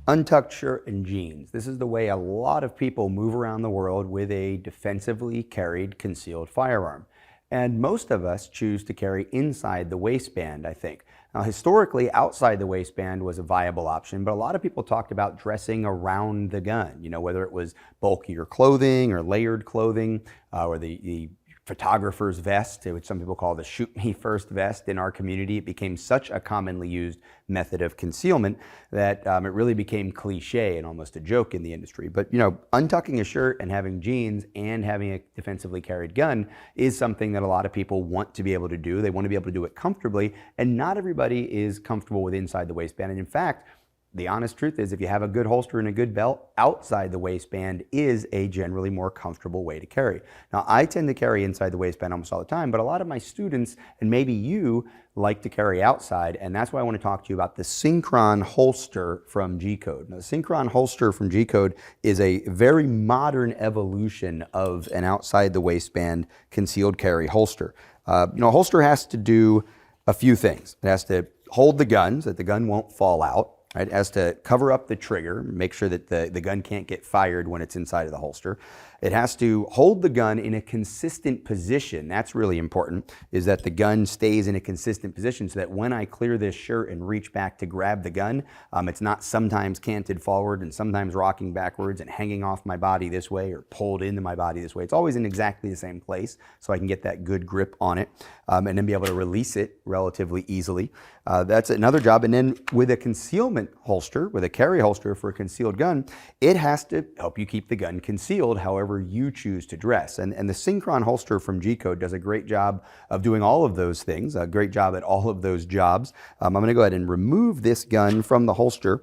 Untucked shirt and jeans. This is the way a lot of people move around the world with a defensively carried concealed firearm. And most of us choose to carry inside the waistband, I think. Now, historically, outside the waistband was a viable option, but a lot of people talked about dressing around the gun, whether it was bulkier clothing or layered clothing, or the photographer's vest, which some people call the shoot me first vest. In our community, it became such a commonly used method of concealment that it really became cliche and almost a joke in the industry. But untucking a shirt and having jeans and having a defensively carried gun is something that a lot of people want to be able to do. They want to be able to do it comfortably, and not everybody is comfortable with inside the waistband. And in fact, the honest truth is, if you have a good holster and a good belt, outside the waistband is a generally more comfortable way to carry. Now, I tend to carry inside the waistband almost all the time, but a lot of my students, and maybe you, like to carry outside, and that's why I want to talk to you about the Syncron holster from G-Code. Now, the Syncron holster from G-Code is a very modern evolution of an outside the waistband concealed carry holster. A holster has to do a few things. It has to hold the gun so that the gun won't fall out. Right, it has to cover up the trigger, make sure that the gun can't get fired when it's inside of the holster. It has to hold the gun in a consistent position. That's really important, is that the gun stays in a consistent position so that when I clear this shirt and reach back to grab the gun, it's not sometimes canted forward and sometimes rocking backwards and hanging off my body this way or pulled into my body this way. It's always in exactly the same place so I can get that good grip on it and then be able to release it relatively easily. That's another job. And then with a concealment holster, with a carry holster for a concealed gun, it has to help you keep the gun concealed however you choose to dress. And the Syncron holster from G-Code does a great job of doing all of those things, a great job at all of those jobs. I'm going to go ahead and remove this gun from the holster.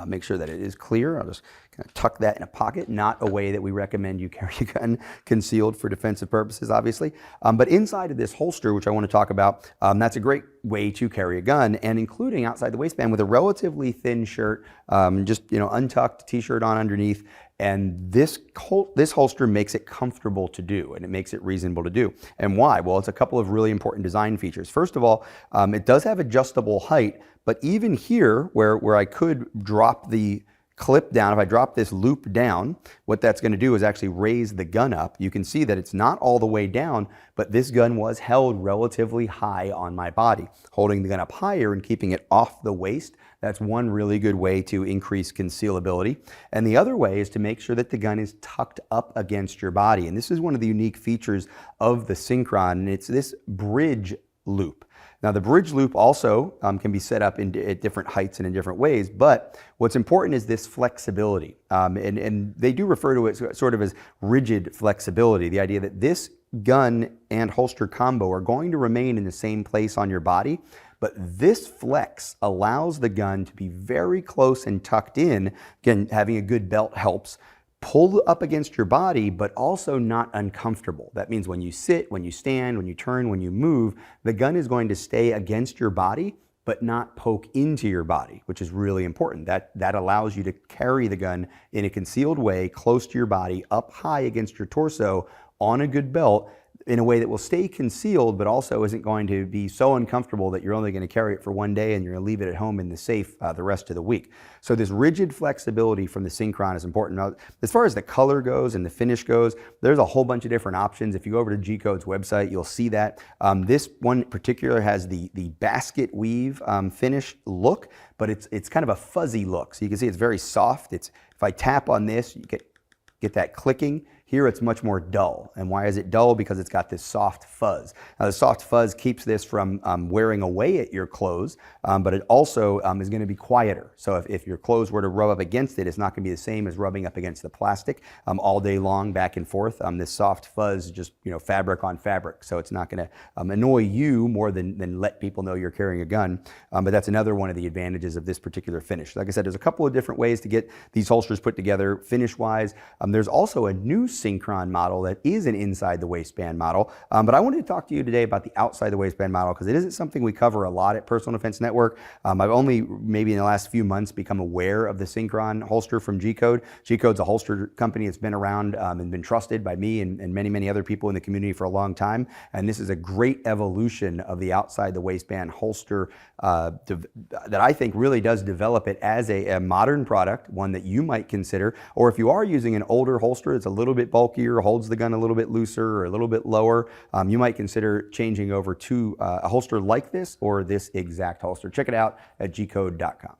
Make sure that it is clear. I'll just kind of tuck that in a pocket, not a way that we recommend you carry a gun concealed for defensive purposes, obviously. But inside of this holster, which I want to talk about, that's a great way to carry a gun, and including outside the waistband with a relatively thin shirt, just untucked, t-shirt on underneath. And this holster makes it comfortable to do, and it makes it reasonable to do. And why? Well, it's a couple of really important design features. First of all, it does have adjustable height, but even here, where I could drop the clip down, if I drop this loop down, what that's going to do is actually raise the gun up. You can see that it's not all the way down, but this gun was held relatively high on my body. Holding the gun up higher and keeping it off the waist, that's one really good way to increase concealability. And the other way is to make sure that the gun is tucked up against your body. And this is one of the unique features of the Syncron, and it's this bridge loop. Now, the bridge loop also can be set up at different heights and in different ways, but what's important is this flexibility. And they do refer to it sort of as rigid flexibility, the idea that this gun and holster combo are going to remain in the same place on your body, but this flex allows the gun to be very close and tucked in. Again, having a good belt helps. Pull up against your body, but also not uncomfortable. That means when you sit, when you stand, when you turn, when you move, the gun is going to stay against your body, but not poke into your body, which is really important. That allows you to carry the gun in a concealed way, close to your body, up high against your torso, on a good belt, in a way that will stay concealed, but also isn't going to be so uncomfortable that you're only going to carry it for one day and you're going to leave it at home in the safe the rest of the week. So this rigid flexibility from the Syncron is important. Now, as far as the color goes and the finish goes, there's a whole bunch of different options. If you go over to G-Code's website, you'll see that. This one in particular has the basket weave finish look, but it's kind of a fuzzy look. So you can see it's very soft. If I tap on this, you get that clicking. Here it's much more dull. And why is it dull? Because it's got this soft fuzz. Now the soft fuzz keeps this from wearing away at your clothes, but it also is going to be quieter. So if your clothes were to rub up against it, it's not going to be the same as rubbing up against the plastic all day long back and forth. This soft fuzz is just fabric on fabric, so it's not going to annoy you more than let people know you're carrying a gun. But that's another one of the advantages of this particular finish. Like I said, there's a couple of different ways to get these holsters put together finish-wise. There's also a new Syncron model that is an inside the waistband model. But I wanted to talk to you today about the outside the waistband model because it isn't something we cover a lot at Personal Defense Network. I've only maybe in the last few months become aware of the Syncron holster from G-Code. G-Code's a holster company that's been around and been trusted by me and many, many other people in the community for a long time. And this is a great evolution of the outside the waistband holster that I think really does develop it as a modern product, one that you might consider, or if you are using an older holster that's a little bit bulkier, holds the gun a little bit looser or a little bit lower, you might consider changing over to a holster like this or this exact holster. Check it out at gcode.com.